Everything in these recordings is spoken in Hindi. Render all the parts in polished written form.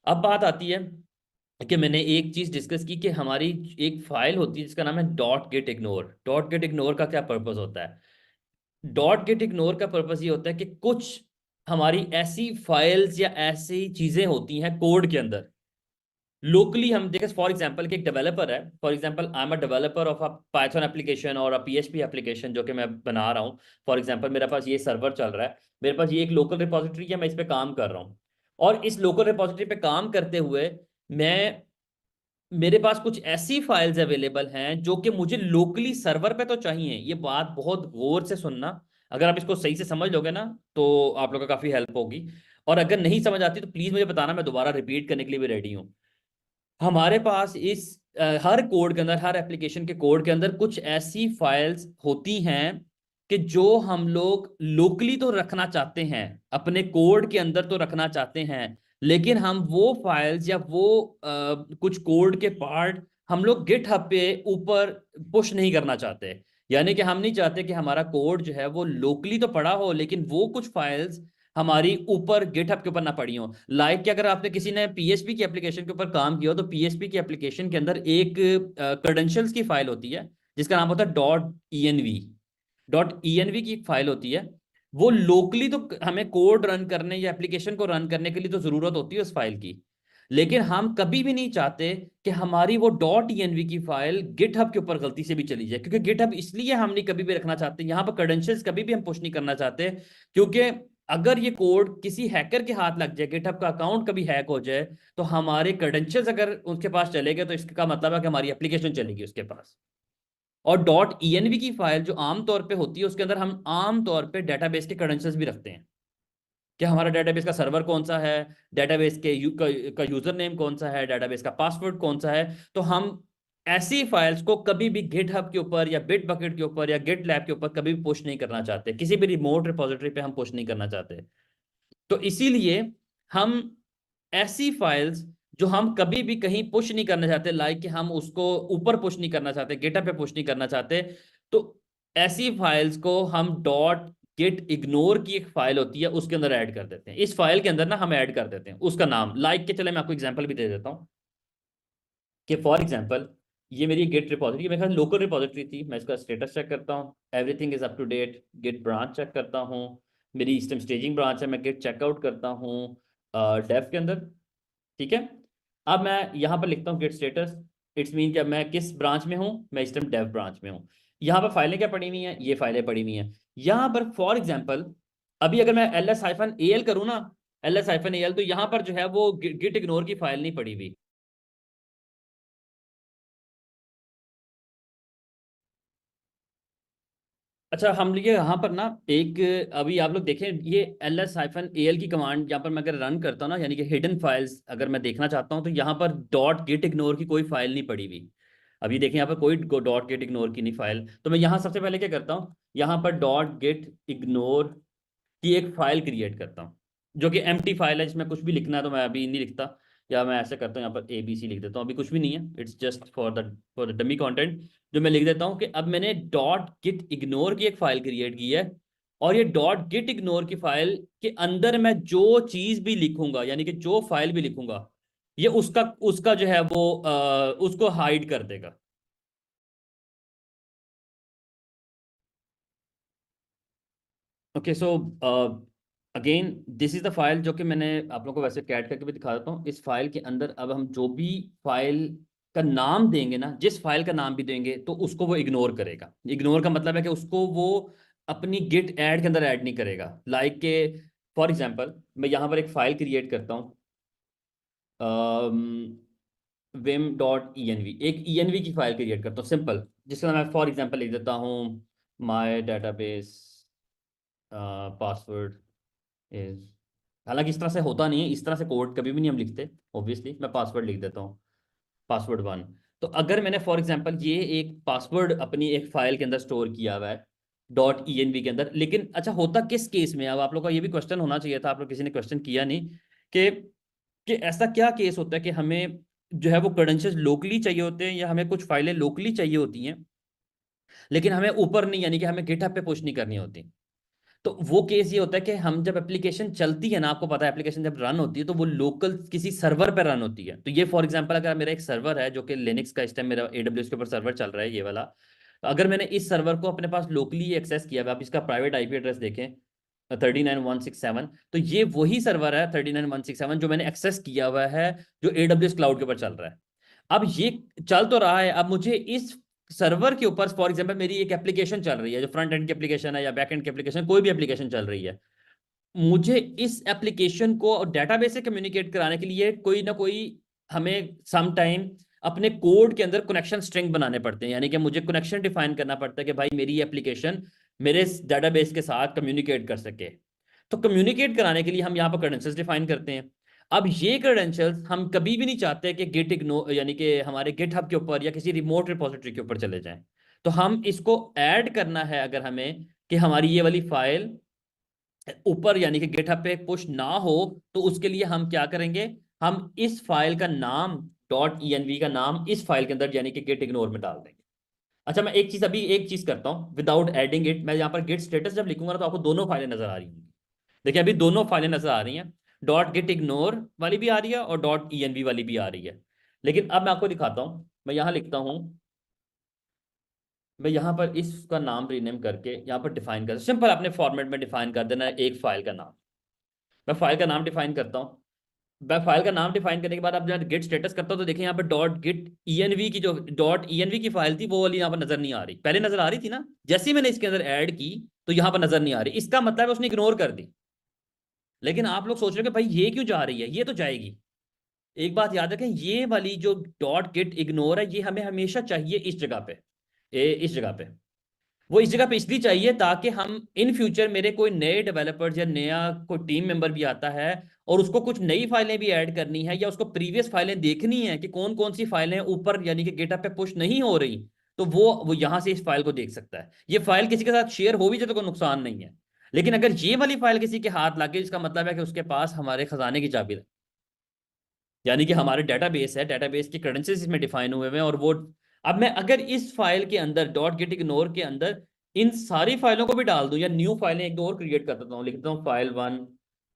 अब बात आती है कि मैंने एक चीज डिस्कस की कि हमारी एक फाइल होती है जिसका नाम है dot gate ignore. Dot gate ignore का क्या पर्पस होता है? डॉट गेट इग्नोर का पर्पस ये होता है कि कुछ हमारी ऐसी फाइल्स या ऐसी चीजें होती हैं कोड के अंदर, लोकली हम देखें फॉर एग्जांपल कि एक डेवलपर है, for example I am a developer of a Python application और अ पीएचपी एप्लीकेशन जो कि मैं बना रहा हूँ। फॉर एग्जांपल मेरे पास ये सर्वर चल रहा है, मेरे पास ये एक लोकल रिपोजिटरी है, मैं इस पे काम कर रहा हूँ। और इस लोकल रिपोजिटरी पे काम करते हुए मैं मेरे पास कुछ ऐसी फाइल्स अवेलेबल हैं जो कि मुझे लोकली सर्वर पे तो चाहिए। ये बात बहुत गौर से सुनना, अगर आप इसको सही से समझ लोगे ना तो आप लोगों का काफी हेल्प होगी। और अगर नहीं समझ आती तो प्लीज मुझे बताना, मैं दोबारा रिपीट करने के लिए भी रेडी हूँ। हमारे पास हर कोड के अंदर, हर एप्लीकेशन के कोड के अंदर कुछ ऐसी फाइल्स होती हैं कि जो हम लोग लोकली तो रखना चाहते हैं, अपने कोड के अंदर तो रखना चाहते हैं, लेकिन हम वो फाइल्स या वो कुछ कोड के पार्ट हम लोग गिटहब पे ऊपर पुश नहीं करना चाहते। यानी कि हम नहीं चाहते कि हमारा कोड जो है वो लोकली तो पड़ा हो, लेकिन वो कुछ फाइल्स हमारी ऊपर गिटहब के ऊपर ना पड़ी हो। लाइक कि अगर आपने किसी ने पीएचपी की एप्लीकेशन के ऊपर काम किया हो, तो पीएचपी की एप्लीकेशन के अंदर एक क्रेडेंशियल्स की फाइल होती है जिसका नाम होता है .env। .env की एक फाइल होती है, वो लोकली तो हमें कोड रन करने या एप्लीकेशन को रन करने के लिए तो जरूरत होती है उस फाइल की, लेकिन हम कभी भी नहीं चाहते कि हमारी वो .env की फाइल गिटहब के ऊपर गलती से भी चली जाए। क्योंकि गिटहब इसलिए हम नहीं कभी भी रखना चाहते, यहाँ पर क्रेडेंशियल्स कभी भी हम पुश नहीं करना चाहते, क्योंकि अगर ये कोड किसी हैकर के हाथ लग जाए, गिटहब का अकाउंट कभी हैक हो जाए, तो हमारे क्रेडेंशियल्स अगर उसके पास चले गए तो इसका मतलब है कि हमारी एप्लीकेशन चलेगी उसके पास। और .env की फाइल जो आमतौर पे होती है उसके अंदर हम आमतौर पे डेटाबेस के क्रेडेंशियल्स भी रखते हैं कि हमारा डेटाबेस का सर्वर कौन सा है, डेटाबेस का यूजर नेम कौन सा है, डेटाबेस का पासवर्ड कौन सा है। तो हम ऐसी फाइल्स को कभी भी गिटहब के ऊपर या बिट बकेट के ऊपर या गिट लैब के ऊपर कभी भी पुश नहीं करना चाहते, किसी भी रिमोट रिपोजिटरी पे हम पुश नहीं करना चाहते। तो इसीलिए हम ऐसी फाइल्स जो हम कभी भी कहीं पुश नहीं करना चाहते, लाइक कि हम उसको ऊपर पुश नहीं करना चाहते, गिटहब पे पुश नहीं करना चाहते, तो ऐसी फाइल्स को हम गेट इग्नोर की एक फाइल होती है उसके अंदर ऐड कर देते हैं। इस फाइल के अंदर ना हम ऐड कर देते हैं उसका नाम, लाइक के चले मैं आपको एग्जांपल भी दे देता हूँ कि फॉर एग्जांपल ये मेरी गेट रिपोजिटरी, मेरे पास लोकल रिपोजिटरी थी, मैं इसका स्टेटस चेक करता हूँ, everything is up to date. Git branch check करता हूँ, मेरी सिस्टम स्टेजिंग ब्रांच है, मैं गेट चेकआउट करता हूँ डेफ के अंदर। ठीक है, अब मैं यहाँ पर लिखता हूँ गेट स्टेटस। इट्स मीन कि अब मैं किस ब्रांच में हूँ, मैं सिस्टम डेव ब्रांच में हूँ। यहाँ पर फाइलें क्या पड़ी हुई हैं, ये फाइलें पड़ी हुई हैं। यहाँ पर फॉर एग्जाम्पल अभी अगर मैं ls-al करूँ ना, ls-al, तो यहाँ पर जो है वो गिट इग्नोर की फाइल नहीं पड़ी हुई। अच्छा, हम ये यहाँ पर ना एक, अभी आप लोग देखें ये ls-al की कमांड यहाँ पर मैं अगर रन करता हूँ ना, यानी कि हिडन फाइल्स अगर मैं देखना चाहता हूँ, तो यहाँ पर गेट इग्नोर की कोई फाइल नहीं पड़ी हुई। अभी देखिए यहाँ पर कोई गेट इग्नोर की नहीं फाइल, तो मैं यहाँ सबसे पहले क्या करता हूँ, यहाँ पर गेट इग्नोर की एक फाइल क्रिएट करता हूँ जो कि एम्प्टी फाइल है, जिसमें कुछ भी लिखना है तो मैं अभी नहीं लिखता, या मैं ऐसे करता हूँ यहाँ पर ABC लिख देता हूँ, अभी कुछ भी नहीं है, it's just for the dummy content. जो मैं लिख देता हूँ कि अब मैंने गेट इग्नोर की एक फाइल क्रिएट की है, और ये गेट इग्नोर की फाइल के अंदर मैं जो चीज भी लिखूंगा, यानी कि जो फाइल भी लिखूंगा, ये उसका उसका जो है वो उसको हाइड कर देगा। Okay, so again this is the file जो कि मैंने आप लोगों को वैसे कैट करके भी दिखा देता हूँ। इस फाइल के अंदर अब हम जो भी फाइल का नाम देंगे ना, जिस फाइल का नाम भी देंगे तो उसको वो इग्नोर करेगा। इग्नोर का मतलब है कि उसको वो अपनी गिट ऐड के अंदर ऐड नहीं करेगा। लाइक के फॉर एग्जांपल मैं यहाँ पर एक फाइल क्रिएट करता हूँ, vim.env, एक env की फाइल क्रिएट करता हूँ सिंपल, जिसका मैं फॉर एग्जांपल लिख देता हूँ माई डेटाबेस पासवर्ड इज। हालांकि इस तरह से होता नहीं है, इस तरह से कोड कभी भी नहीं हम लिखते, ऑब्वियसली मैं पासवर्ड लिख देता हूँ, पासवर्ड 1। तो अगर मैंने फॉर एग्जांपल ये एक पासवर्ड अपनी एक फाइल के अंदर स्टोर किया हुआ है .env के अंदर, लेकिन अच्छा होता किस केस में, अब आप लोग का ये भी क्वेश्चन होना चाहिए था, आप लोग किसी ने क्वेश्चन किया नहीं कि ऐसा क्या केस होता है कि हमें जो है वो क्रेडेंशियल्स लोकली चाहिए होते हैं, या हमें कुछ फाइलें लोकली चाहिए होती हैं लेकिन हमें ऊपर नहीं, यानी कि हमें गिटहब पे पुश नहीं करनी होती। तो वो केस ये होता है कि हम जब एप्लीकेशन चलती है ना, आपको पता है एप्लीकेशन जब रन होती है तो वो लोकल किसी सर्वर पर रन होती है। तो ये फॉर एग्जांपल अगर मेरा एक सर्वर है जो कि लिनक्स का, इस टाइम मेरा AWS के ऊपर सर्वर चल रहा है ये वाला, तो अगर मैंने इस सर्वर को अपने पास लोकली एक्सेस किया हुआ, आप इसका प्राइवेट IP एड्रेस देखें 39,167, तो ये वही सर्वर है 39,167 जो मैंने एक्सेस किया हुआ है, जो AWS क्लाउड के ऊपर चल रहा है। अब ये चल तो रहा है, अब मुझे इस सर्वर के ऊपर फॉर एग्जांपल मेरी एक एप्लीकेशन चल रही है, जो फ्रंट एंड की एप्लीकेशन है या बैक एंड की एप्लीकेशन, कोई भी एप्लीकेशन चल रही है, मुझे इस एप्लीकेशन को डेटाबेस से कम्युनिकेट कराने के लिए कोई ना कोई हमें सम टाइम अपने कोड के अंदर कनेक्शन स्ट्रिंग बनाने पड़ते हैं, यानी कि मुझे कनेक्शन डिफाइन करना पड़ता है कि भाई मेरी एप्लीकेशन मेरे डेटाबेस के साथ कम्युनिकेट कर सके। तो कम्युनिकेट कराने के लिए हम यहाँ पर क्रेडेंशियल्स डिफाइन करते हैं। अब ये क्रेडेंशियल्स हम कभी भी नहीं चाहते कि गिट इग्नो यानी कि हमारे गिटहब के ऊपर या किसी रिमोट रिपोजिटरी के ऊपर चले जाएं। तो हम इसको ऐड करना है अगर हमें, कि हमारी ये वाली फाइल ऊपर यानी कि गिटहब पे पुश ना हो, तो उसके लिए हम क्या करेंगे, हम इस फाइल का नाम .env का नाम इस फाइल के अंदर यानी कि गिट इग्नोर में डाल देंगे। अच्छा, मैं एक चीज करता हूँ विदाउट एडिंग इट, मैं यहाँ पर गिट स्टेटस जब लिखूंगा ना तो आपको दोनों फाइलें नजर आ रही होंगी। देखिए अभी दोनों फाइलें नजर आ रही हैं, डॉट गिट इग्नोर वाली भी आ रही है और .env वाली भी आ रही है। लेकिन अब मैं आपको दिखाता हूँ, मैं यहाँ लिखता हूँ, मैं यहाँ पर इसका नाम रीनेम करके यहाँ पर डिफाइन कर, सिंपल अपने फॉर्मेट में डिफाइन कर देना है एक फाइल का नाम। मैं फाइल का नाम डिफाइन करता हूँ। मैं फाइल का नाम डिफाइन करने के बाद अब जब गिट स्टेटस करता हूँ तो देखिए यहाँ पर .env की जो .env की फाइल थी वो वाली यहाँ पर नजर नहीं आ रही, पहले नजर आ रही थी ना, जैसे ही मैंने इसके अंदर ऐड की तो यहाँ पर नजर नहीं आ रही, इसका मतलब है उसने इग्नोर कर दी। लेकिन आप लोग सोच रहे हो कि भाई ये क्यों जा रही है, ये तो जाएगी। एक बात याद रखें, ये वाली जो .git इग्नोर है ये हमें हमेशा चाहिए इस जगह पे, इस जगह पे। वो इस जगह पे इसलिए चाहिए ताकि हम इन फ्यूचर मेरे कोई नए डेवलपर्स या नया कोई टीम मेंबर भी आता है और उसको कुछ नई फाइलें भी ऐड करनी है या उसको प्रीवियस फाइलें देखनी है कि कौन कौन सी फाइलें ऊपर यानी कि गिटहब पे पुश नहीं हो रही, तो वो यहां से इस फाइल को देख सकता है। ये फाइल किसी के साथ शेयर हो भी जाए तो कोई नुकसान नहीं है, लेकिन अगर ये वाली फाइल किसी के हाथ लगे इसका मतलब है कि उसके पास हमारे खजाने की चाबी है, यानी कि हमारे डेटाबेस है, डेटाबेस के क्रेडेंशियल्स इसमें डिफाइन हुए हुए हैं। और वो अब मैं अगर इस फाइल के अंदर .git ignore के अंदर इन सारी फाइलों को भी डाल दूं या न्यू फाइलें एक दो और क्रिएट कर देता हूँ, लिखता हूँ फाइल 1,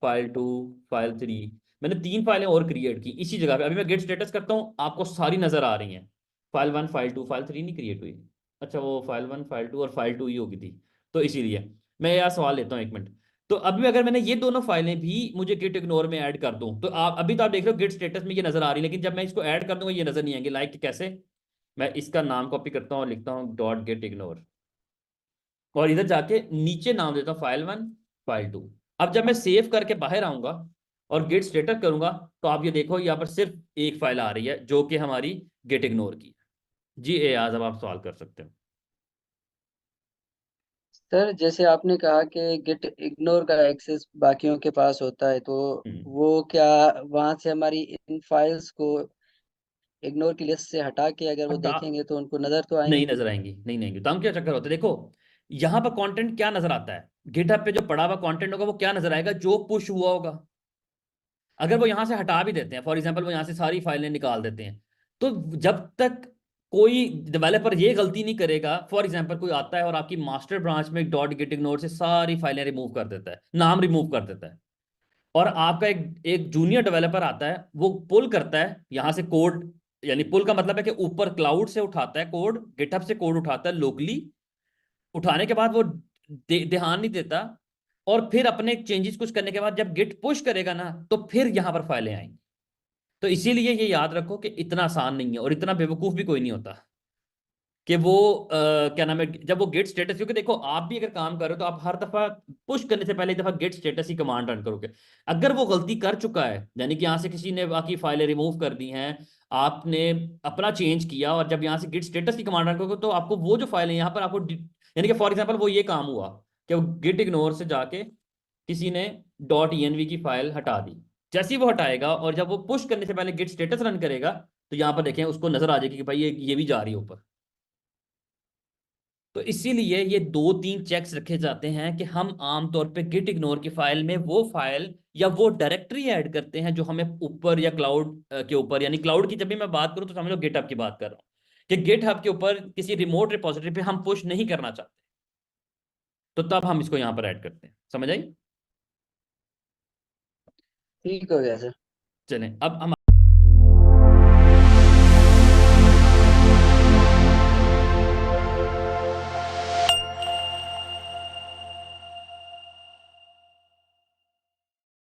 फाइल 2, फाइल 3, मैंने 3 फाइलें और क्रिएट की इसी जगह पे। अभी मैं गेट स्टेटस करता हूँ, आपको सारी नजर आ रही हैं, फाइल 1, फाइल 2, फाइल 3 नहीं क्रिएट हुई। अच्छा, वो फाइल 1, फाइल 2 और फाइल 2 ही होगी थी, तो इसीलिए मैं यह सवाल लेता हूँ 1 मिनट। तो अभी अगर मैंने ये दोनों फाइलें भी मुझे गिट इग्नोर में ऐड कर दूं तो आप अभी तो आप देख रहे हो गिट स्टेटस में ये नजर आ रही है, लेकिन जब मैं इसको ऐड कर दूंगा ये नजर नहीं आएंगे। लाइक कैसे, मैं इसका नाम कॉपी करता हूँ और लिखता हूँ .git ignore और इधर जाके नीचे नाम देता हूँ फाइल 1, फाइल 2। अब जब मैं सेव करके बाहर आऊंगा और गिट स्टेटस करूंगा तो आप ये देखो यहाँ पर सिर्फ एक फाइल आ रही है जो कि हमारी गिट इग्नोर की। जी एयाज, अब आप सवाल कर सकते हो। सर जैसे आपने कहा कि गिट इग्नोर का एक्सेस बाकियों के पास होता है, तो हम्म। वो क्या वहां से हमारी इन फाइल्स को इग्नोर की लिस्ट से हटा के अगर वो हटा, देखेंगे तो उनको नजर तो नहीं आएंगी? नजर आएंगी, नहीं आएंगी। तो हम क्या चक्कर होता है, देखो यहाँ पर कंटेंट क्या नजर आता है, गिटहब पे जो पड़ा हुआ कंटेंट होगा वो क्या नजर आएगा, जो पुश हुआ होगा। अगर वो यहां से हटा भी देते हैं, फॉर एग्जांपल वो यहां से सारी फाइलें निकाल देते हैं, तो जब तक कोई डेवलपर ये गलती नहीं करेगा, फॉर एग्जांपल कोई आता है और आपकी मास्टर ब्रांच में .git ignore से सारी फाइलें रिमूव कर देता है, नाम रिमूव कर देता है, और आपका एक एक जूनियर डेवलपर आता है वो पुल करता है यहां से कोड, यानी पुल का मतलब है कि ऊपर क्लाउड से उठाता है कोड, गिटहब से कोड उठाता है लोकली, उठाने के बाद वो ध्यान नहीं देता, और फिर अपने चेंजेस कुछ करने के बाद जब गिट पुश करेगा ना तो फिर यहां पर फाइलें आएंगी। तो इसीलिए ये याद रखो कि इतना आसान नहीं है और इतना बेवकूफ भी कोई नहीं होता कि वो क्या नाम है, जब वो गेट स्टेटस, क्योंकि देखो आप भी अगर काम कर रहे हो तो आप हर दफा पुश करने से पहले एक दफा गेट स्टेटस ही कमांड रन करोगे। अगर वो गलती कर चुका है यानी कि यहाँ से किसी ने बाकी फाइलें रिमूव कर दी हैं, आपने अपना चेंज किया और जब यहाँ से गेट स्टेटस की कमांड रन करोगे तो आपको वो जो फाइल है यहाँ पर आपको यानी कि फॉर एग्जाम्पल वो ये काम हुआ कि वो गेट इग्नोर से जाके किसी ने .env की फाइल हटा दी, जैसे ही वो हटाएगा और जब वो पुश करने से पहले गेट स्टेटस रन करेगा तो यहाँ पर देखें उसको नजर आ जाएगी कि भाई ये भी जा रही है ऊपर। तो इसीलिए ये 2-3 चेक्स रखे जाते हैं कि हम आमतौर पे गिट इग्नोर की फाइल में वो फाइल या वो डायरेक्टरी ऐड करते हैं जो हमें ऊपर या क्लाउड के ऊपर, यानी क्लाउड की जब भी मैं बात करूं तो समझ लो गिटहब की बात कर रहा हूँ, कि गिटहब के ऊपर किसी रिमोट रिपोजिटरी पे हम पुश नहीं करना चाहते, तो तब हम इसको यहाँ पर ऐड करते हैं। समझ आई? ठीक हो गया सर। चलें अब हम